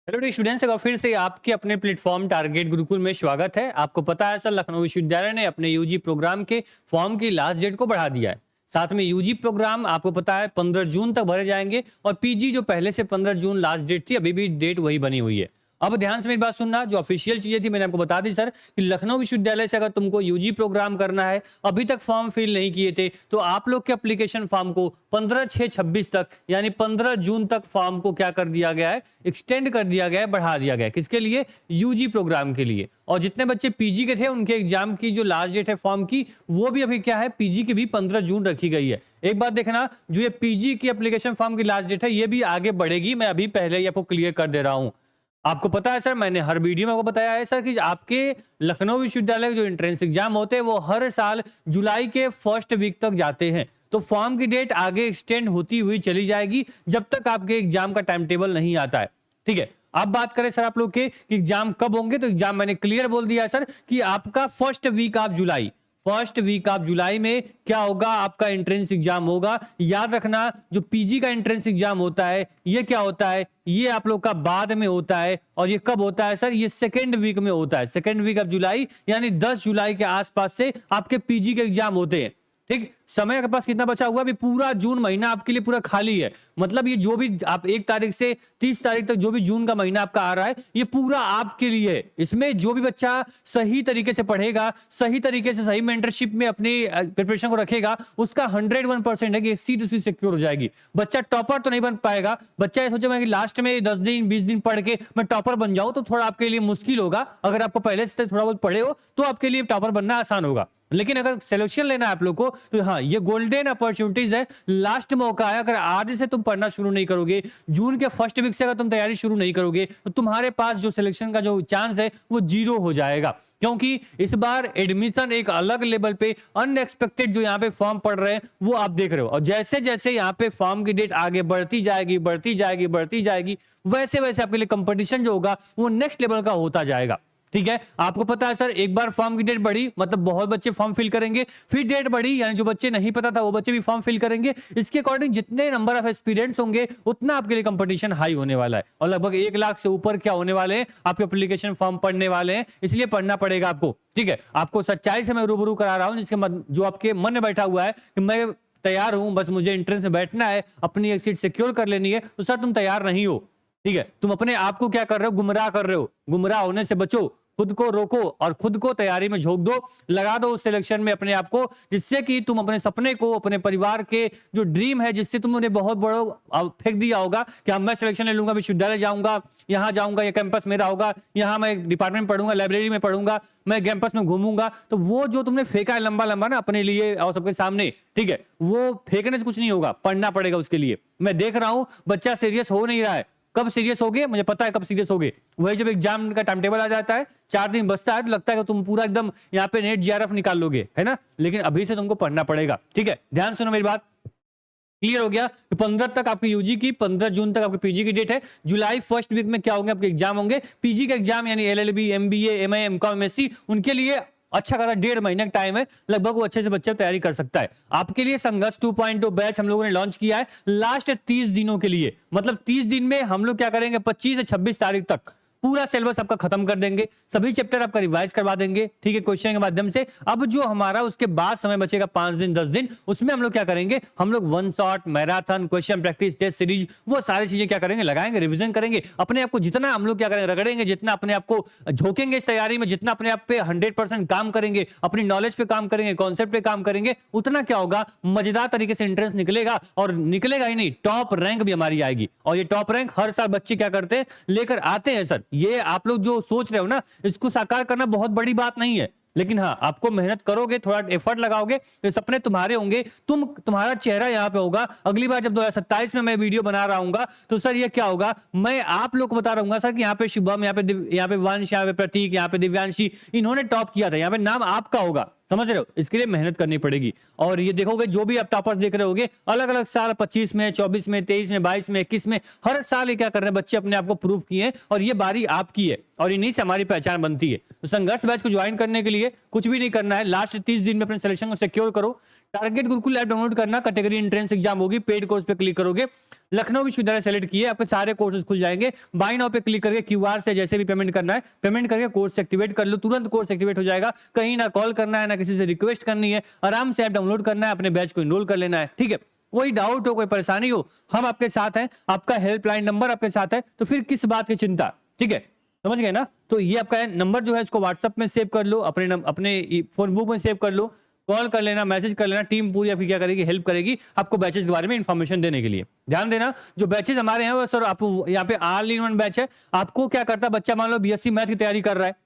Hello D students, एक बार फिर से आपके अपने प्लेटफॉर्म टारगेट गुरुकुल में स्वागत है। आपको पता है सर, लखनऊ विश्वविद्यालय ने अपने यूजी प्रोग्राम के फॉर्म की लास्ट डेट को बढ़ा दिया है। साथ में यूजी प्रोग्राम आपको पता है 15 जून तक भरे जाएंगे और पीजी जो पहले से 15 जून लास्ट डेट थी, अभी भी डेट वही बनी हुई है। अब ध्यान से मेरी बात सुनना, जो ऑफिशियल चीजें थी मैंने आपको बता दी सर कि लखनऊ विश्वविद्यालय से अगर तुमको यूजी प्रोग्राम करना है, अभी तक फॉर्म फिल नहीं किए थे, तो आप लोग के एप्लीकेशन फॉर्म को 15/6/26 तक यानी 15 जून तक फॉर्म को क्या कर दिया गया है, एक्सटेंड कर दिया गया है, बढ़ा दिया गया है। किसके लिए? यूजी प्रोग्राम के लिए। और जितने बच्चे पीजी के थे उनके एग्जाम की जो लास्ट डेट है फॉर्म की, वो भी अभी क्या है, पीजी की भी 15 जून रखी गई है। एक बात देखना, जो ये पीजी की एप्लीकेशन फॉर्म की लास्ट डेट है, ये भी आगे बढ़ेगी। मैं अभी पहले ही आपको क्लियर कर दे रहा हूं। आपको पता है सर, मैंने हर वीडियो में आपको बताया है सर कि आपके लखनऊ विश्वविद्यालय के जो एंट्रेंस एग्जाम होते हैं वो हर साल जुलाई के फर्स्ट वीक तक जाते हैं। तो फॉर्म की डेट आगे एक्सटेंड होती हुई चली जाएगी जब तक आपके एग्जाम का टाइम टेबल नहीं आता है। ठीक है, अब बात करें सर आप लोग के एग्जाम कब होंगे, तो एग्जाम मैंने क्लियर बोल दिया है सर कि आपका फर्स्ट वीक ऑफ जुलाई में क्या होगा, आपका एंट्रेंस एग्जाम होगा। याद रखना, जो पीजी का एंट्रेंस एग्जाम होता है ये क्या होता है, ये आप लोग का बाद में होता है। और ये कब होता है सर? ये सेकेंड वीक में होता है, सेकेंड वीक ऑफ जुलाई, यानी 10 जुलाई के आसपास से आपके पीजी के एग्जाम होते हैं। ठीक, समय के पास कितना बचा हुआ? अभी पूरा जून महीना आपके लिए पूरा खाली है। मतलब ये जो भी आप 1 तारीख से 30 तारीख तक जो भी जून का महीना आपका आ रहा है, ये पूरा आपके लिए है। इसमें जो भी बच्चा सही तरीके से पढ़ेगा, सही तरीके से सही मेंटरशिप में अपनी प्रिपरेशन को रखेगा, उसका 101% है कि एक सीट उसी सिक्योर हो जाएगी। बच्चा टॉपर तो नहीं बन पाएगा। बच्चा ये सोचेगा कि लास्ट में 10 दिन 20 दिन पढ़ के मैं टॉपर बन जाऊं, तो थोड़ा आपके लिए मुश्किल होगा। अगर आपको पहले से थोड़ा बहुत पढ़े हो तो आपके लिए टॉपर बनना आसान होगा। लेकिन अगर सिलेक्शन लेना है आप लोग को, तो हाँ, ये गोल्डन अपॉर्चुनिटीज है, लास्ट मौका है। अगर आज से तुम पढ़ना शुरू नहीं करोगे, जून के फर्स्ट वीक से अगर तुम तैयारी शुरू नहीं करोगे, तो तुम्हारे पास जो सिलेक्शन का जो चांस है वो 0 हो जाएगा। क्योंकि इस बार एडमिशन एक अलग लेवल पे अनएक्सपेक्टेड जो यहाँ पे फॉर्म पड़ रहे हैं वो आप देख रहे हो। और जैसे जैसे यहाँ पे फॉर्म की डेट आगे बढ़ती जाएगी, वैसे वैसे आपके लिए कंपटीशन जो होगा वो नेक्स्ट लेवल का होता जाएगा। ठीक है, आपको पता है सर, एक बार फॉर्म की डेट बढ़ी मतलब बहुत बच्चे फॉर्म फिल करेंगे, फिर डेट बढ़ी यानी जो बच्चे नहीं पता था वो बच्चे भी फॉर्म फिल करेंगे। इसके अकॉर्डिंग जितने नंबर ऑफ एस्पिरेंट्स होंगे उतना आपके लिए कंपटीशन हाई होने वाला है। और लगभग 1 लाख से ऊपर क्या होने वाले हैं, आपके एप्लीकेशन फॉर्म पढ़ने वाले हैं। इसलिए पढ़ना पड़ेगा आपको। ठीक है, आपको सच्चाई से मैं रूबरू करा रहा हूं, जिसके जो आपके मन में बैठा हुआ है कि मैं तैयार हूं, बस मुझे एंट्रेंस में बैठना है, अपनी एक सीट सिक्योर कर लेनी है, तो सर तुम तैयार नहीं हो। ठीक है, तुम अपने आप को क्या कर रहे हो, गुमराह कर रहे हो। गुमराह होने से बचो, खुद को रोको और खुद को तैयारी में झोंक दो। लगा दो उस सिलेक्शन में अपने आप को, जिससे कि तुम अपने सपने को, अपने परिवार के जो ड्रीम है, जिससे तुमने बहुत बड़ा फेंक दिया होगा कि अब मैं सिलेक्शन ले लूंगा, विश्वविद्यालय जाऊंगा, यहाँ जाऊंगा, ये कैंपस मेरा होगा, यहाँ मैं डिपार्टमेंट पढ़ूंगा, लाइब्रेरी में पढ़ूंगा, मैं कैंपस में घूमूंगा। तो वो जो तुमने फेंका है लंबा लंबा ना अपने लिए और सबके सामने, ठीक है, वो फेंकने से कुछ नहीं होगा, पढ़ना पड़ेगा उसके लिए। मैं देख रहा हूं बच्चा सीरियस हो नहीं रहा है। कब सीरियस हो गए मुझे पता है, कब सीरियस हो गए, वही जब एग्जाम का टाइम टेबल आ जाता है, 4 दिन बचता है, तो लगता है कि तुम पूरा एकदम यहाँ पे नेट जीआरएफ निकाल लोगे, है ना। लेकिन अभी से तुमको पढ़ना पड़ेगा। ठीक है, ध्यान सुनो मेरी बात। क्लियर हो गया कि 15 तक आपकी यूजी की, 15 जून तक आपकी पीजी की डेट है। जुलाई फर्स्ट वीक में क्या होंगे, आपके एग्जाम होंगे। पीजी का एग्जाम यानी LLB, MBA, MA, MCom, MSc, उनके लिए अच्छा खासा 1.5 महीने का टाइम है, लगभग वो अच्छे से बच्चा तैयारी कर सकता है। आपके लिए संघर्ष 2.0 बैच हम लोगों ने लॉन्च किया है लास्ट 30 दिनों के लिए। मतलब 30 दिन में हम लोग क्या करेंगे, 25 से 26 तारीख तक पूरा सिलेबस आपका खत्म कर देंगे, सभी चैप्टर आपका रिवाइज करवा देंगे। ठीक है, क्वेश्चन के माध्यम से। अब जो हमारा उसके बाद समय बचेगा 5 दिन 10 दिन, उसमें हम लोग क्या करेंगे, हम लोग one shot, marathon, question practice, test series, वो सारी चीजें क्या करेंगे, लगाएंगे, रिवीजन करेंगे। अपने आप को जितना हम लोग क्या करेंगे, रगड़ेंगे, जितना अपने आप को झोंकेंगे इस तैयारी में, जितना अपने आप पे 100% काम करेंगे, अपनी नॉलेज पे काम करेंगे, कॉन्सेप्ट पे काम करेंगे, उतना क्या होगा, मजेदार तरीके से एंट्रेंस निकलेगा। और निकलेगा ही नहीं, टॉप रैंक भी हमारी आएगी। और ये टॉप रैंक हर साल बच्चे क्या करते हैं, लेकर आते हैं सर। ये आप लोग जो सोच रहे हो ना, इसको साकार करना बहुत बड़ी बात नहीं है। लेकिन हाँ, आपको मेहनत करोगे, थोड़ा एफर्ट लगाओगे, तो सपने तुम्हारे होंगे। तुम्हारा चेहरा यहाँ पे होगा। अगली बार जब 2027 में मैं वीडियो बना रहा हूँ, तो सर ये क्या होगा, मैं आप लोग को बता रहा हूँ सर कि यहाँ पे शुभम, यहाँ पे वंश, यहाँ पे प्रतीक, यहाँ पे दिव्यांशी, इन्होंने टॉप किया था। यहाँ पे नाम आपका होगा, समझ रहे हो। इसके लिए मेहनत करनी पड़ेगी। और ये देखोगे जो भी आप टॉपर्स देख रहे होगे, अलग अलग साल, 25 में, 24 में, 23 में, 22 में, 21 में, हर साल ये क्या कर रहे हैं, बच्चे अपने आप को प्रूव किए हैं। और ये बारी आपकी है और इन्हीं से हमारी पहचान बनती है। तो संघर्ष बैच को ज्वाइन करने के लिए कुछ भी नहीं करना है, लास्ट 30 दिन में अपने सिलेक्शन को सिक्योर करो। टारगेट गुरुकुल ऐप डाउनलोड करना, कैटेगरी एंट्रेंस एग्जाम होगी, पेड कोर्स पे क्लिक करोगे, लखनऊ विश्वविद्यालय सेलेक्ट किए, आपके सारे कोर्सेज खुल जाएंगे। बाय नाउ पे क्लिक करके क्यूआर से जैसे भी पेमेंट करना है पेमेंट करके कोर्स एक्टिवेट कर लो, तुरंत कोर्स एक्टिवेट हो जाएगा। कहीं ना कॉल करना है, ना किसी से रिक्वेस्ट करनी है, आराम से ऐप डाउनलोड करना है, अपने बैच को इनरोल कर लेना है। ठीक है, कोई डाउट हो, कोई परेशानी हो, हम आपके साथ हैं, आपका हेल्पलाइन नंबर आपके साथ है, तो फिर किस बात की चिंता। ठीक है, समझ गए ना। तो ये आपका नंबर जो है इसको व्हाट्सएप में सेव कर लो, अपने फोन बुक में सेव कर लो, कॉल कर लेना, मैसेज कर लेना, टीम पूरी आपकी क्या करेगी, हेल्प करेगी आपको बैचेस के बारे में इंफॉर्मेशन देने के लिए। ध्यान देना, जो बैचेस हमारे हैं वो सर आपको यहाँ पे ऑल इन वन बैच है। आपको क्या करता है, बच्चा मान लो बीएससी मैथ की तैयारी कर रहा है,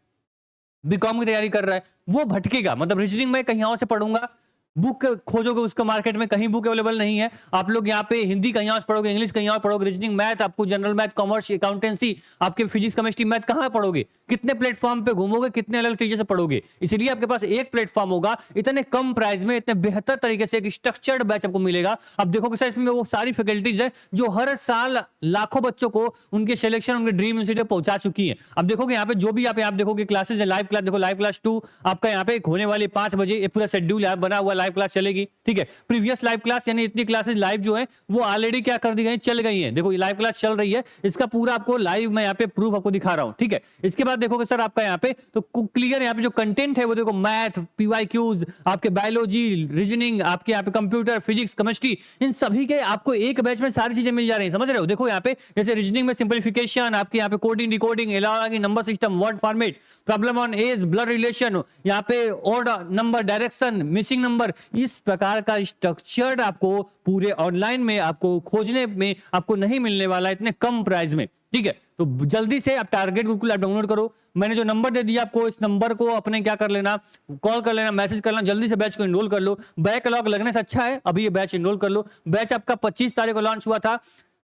बीकॉम की तैयारी कर रहा है, वो भटकेगा, मतलब रीजनिंग में कहीं और से पढ़ूंगा, बुक खोजोगे उसका मार्केट में कहीं बुक अवेलेबल नहीं है। आप लोग यहाँ पे हिंदी कहीं और पढ़ोगे, इंग्लिश कहीं और पढ़ोगे, रीजनिंग मैथ, आपको जनरल मैथ, कॉमर्स, अकाउंटेंसी, आपके फिजिक्स, केमिस्ट्री, मैथ कहाँ पढ़ोगे, कितने प्लेटफॉर्म पे घूमोगे, कितने अलग टीचर से पढ़ोगे। इसलिए आपके पास एक प्लेटफॉर्म होगा, इतने कम प्राइस में इतने बेहतर तरीके से एक स्ट्रक्चर्ड बैच आपको मिलेगा। अब देखोगे सर इसमें वो सारी फैकल्टीज है जो हर साल लाखों बच्चों को उनके सिलेक्शन, उनके ड्रीम यूनिवर्सिटी पहुंचा चुकी है। अब देखोगे यहाँ पे जो भी आप देखोगे क्लासेस है, लाइव क्लास देखो, लाइव क्लास 2 आपका यहाँ पे होने वाली 5 बजे, ये पूरा शेड्यूल बना हुआ, लाइव क्लास चलेगी। ठीक है, प्रीवियस लाइव क्लास यानी इतनी क्लासेस लाइव जो है वो ऑलरेडी क्या कर दी गई, चल गई हैं। देखो ये लाइव क्लास चल रही है, इसका पूरा आपको लाइव मैं यहाँ पे प्रूफ आपको दिखा रहा हूं। ठीक है, इसके बाद देखोगे सर आपका यहाँ पे तो क्लियर यहाँ पे जो कंटेंट है वो देखो, मैथ, पीवाईक्यूज, आपके बायोलॉजी, रीजनिंग, आपके यहाँ पे कंप्यूटर, फिजिक्स, केमिस्ट्री, इन सभी के आपको एक बैच में सारी चीजें मिल जा रही है। समझ रहे हो, देखो यहाँ पे जैसे रीजनिंग में सिंपलीफिकेशन, आपके यहाँ पे coding, decoding, number system, word format, problem on age, blood relation, यहाँ पे odd number, direction, missing number, इस प्रकार का स्ट्रक्चर्ड आपको पूरे ऑनलाइन में आपको खोजने में आपको नहीं मिलने वाला इतने कम प्राइस में। ठीक है, तो जल्दी से आप टारगेट गुरुकुल ऐप डाउनलोड करो। मैंने जो नंबर दे दिया आपको, इस नंबर को अपने क्या कर लेना, कॉल कर लेना, मैसेज कर लेना, जल्दी से बैच को इनरोल कर लो। बैकलॉग लगने से अच्छा है अभी ये बैच इनरोल कर लो। बैच आपका 25 तारीख को लॉन्च हुआ था,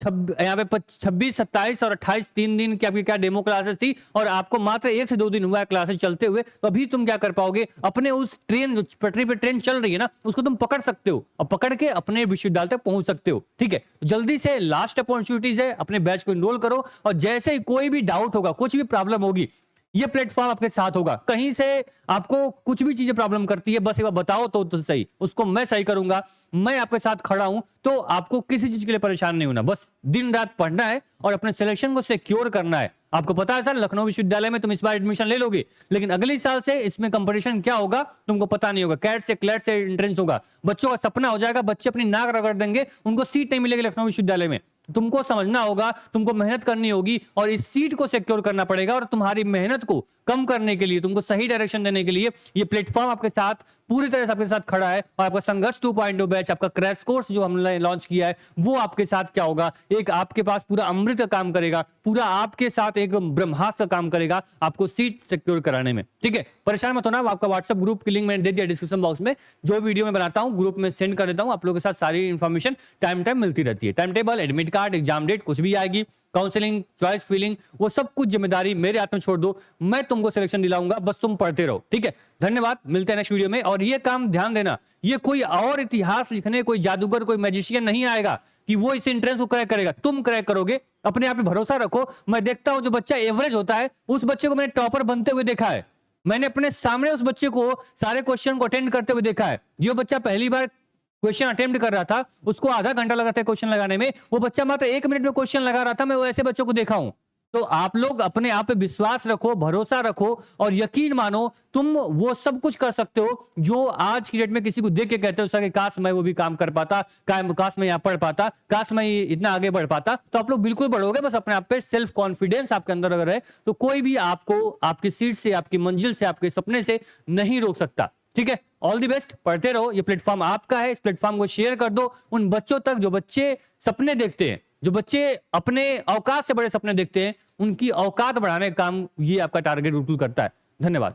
यहाँ पे 26, 27 और 28 3 दिन की आपकी क्या डेमो क्लासेस थी, और आपको मात्र 1 से 2 दिन हुआ है क्लासेस चलते हुए। तो अभी तुम क्या कर पाओगे, अपने उस ट्रेन, जो पटरी पे ट्रेन चल रही है ना, उसको तुम पकड़ सकते हो और पकड़ के अपने विश्वविद्यालय तक पहुंच सकते हो। ठीक है, जल्दी से लास्ट अपॉर्चुनिटीज है, अपने बैच को इनरोल करो, और जैसे ही कोई भी डाउट होगा, कुछ भी प्रॉब्लम होगी, ये प्लेटफॉर्म आपके साथ होगा। कहीं से आपको कुछ भी चीजें प्रॉब्लम करती है, बस एक बार बताओ तो सही, उसको मैं सही करूंगा, मैं आपके साथ खड़ा हूं, तो आपको किसी चीज के लिए परेशान नहीं होना। बस दिन रात पढ़ना है और अपने सिलेक्शन को सिक्योर करना है। आपको पता है सर लखनऊ विश्वविद्यालय में तुम इस बार एडमिशन ले लोगे, लेकिन अगले साल से इसमें कंपटीशन क्या होगा तुमको पता नहीं होगा। कैट से क्लैट से एंट्रेंस होगा, बच्चों का सपना हो जाएगा, बच्चे अपनी नाक रगड़ देंगे, उनको सीट नहीं मिलेगी लखनऊ विश्वविद्यालय में। तुमको समझना होगा, तुमको मेहनत करनी होगी, और इस सीट को सिक्योर करना पड़ेगा। और तुम्हारी मेहनत को कम करने के लिए, तुमको सही डायरेक्शन देने के लिए ये प्लेटफॉर्म आपके साथ पूरी तरह से आपके साथ खड़ा है। और आपका संघर्ष 2.0 बैच, आपका क्रैश कोर्स जो हमने लॉन्च किया है, वो आपके साथ क्या होगा, एक आपके पास पूरा अमृत का काम करेगा, पूरा आपके साथ एक ब्रह्मास्त्र का काम करेगा आपको सीट सिक्योर कराने में। ठीक है, परेशान मत होना, आपका व्हाट्सएप ग्रुप की लिंक मैंने दे दिया डिस्क्रिप्शन बॉक्स में, जो वीडियो मैं बनाता हूं ग्रुप में सेंड कर देता हूं। आप लोगों के साथ सारी इंफॉर्मेशन टाइम मिलती रहती है, time table, admit card, exam date, कुछ भी आएगी, काउंसलिंग, चॉइस फिलिंग, वो सब कुछ जिम्मेदारी मेरे हाथ में छोड़ दो, मैं तुमको सिलेक्शन दिलाऊंगा, बस तुम पढ़ते रहो। ठीक है, धन्यवाद, मिलते हैं नेक्स्ट वीडियो में। और ये काम ध्यान देना, ये कोई और इतिहास लिखने, कोई जादूगर, कोई मैजिशियन नहीं आएगा कि वो इस एंट्रेंस को क्रैक करेगा, तुम क्रैक करोगे। अपने आप पे भरोसा रखो। मैं देखता हूं जो बच्चा एवरेज होता है, उस बच्चे को मैंने टॉपर बनते हुए देखा है, मैंने अपने सामने उस बच्चे को सारे क्वेश्चन को अटेंड करते हुए देखा है। जो बच्चा पहली बार क्वेश्चन अटेम्प्ट कर रहा था, उसको आधा घंटा लगा था क्वेश्चन लगाने में, वो बच्चा मात्र 1 मिनट में क्वेश्चन लगा रहा था। मैं वो ऐसे बच्चों को देखा हूं। तो आप लोग अपने आप पे विश्वास रखो, भरोसा रखो, और यकीन मानो तुम वो सब कुछ कर सकते हो जो आज की डेट में किसी को देख के कहते हो सर काश मैं वो भी काम कर पाता, काश मैं यहाँ पढ़ पाता, काश मैं इतना आगे बढ़ पाता। तो आप लोग बिल्कुल बढ़ोगे, बस अपने आप पे सेल्फ कॉन्फिडेंस आपके अंदर अगर है तो कोई भी आपको आपकी सीट से, आपकी मंजिल से, आपके सपने से नहीं रोक सकता। ठीक है, ऑल द बेस्ट, पढ़ते रहो, ये प्लेटफॉर्म आपका है। इस प्लेटफॉर्म को शेयर कर दो उन बच्चों तक जो बच्चे सपने देखते हैं, जो बच्चे अपने औकात से बड़े सपने देखते हैं, उनकी औकात बढ़ाने का काम ये आपका टारगेट गुरुकुल करता है। धन्यवाद।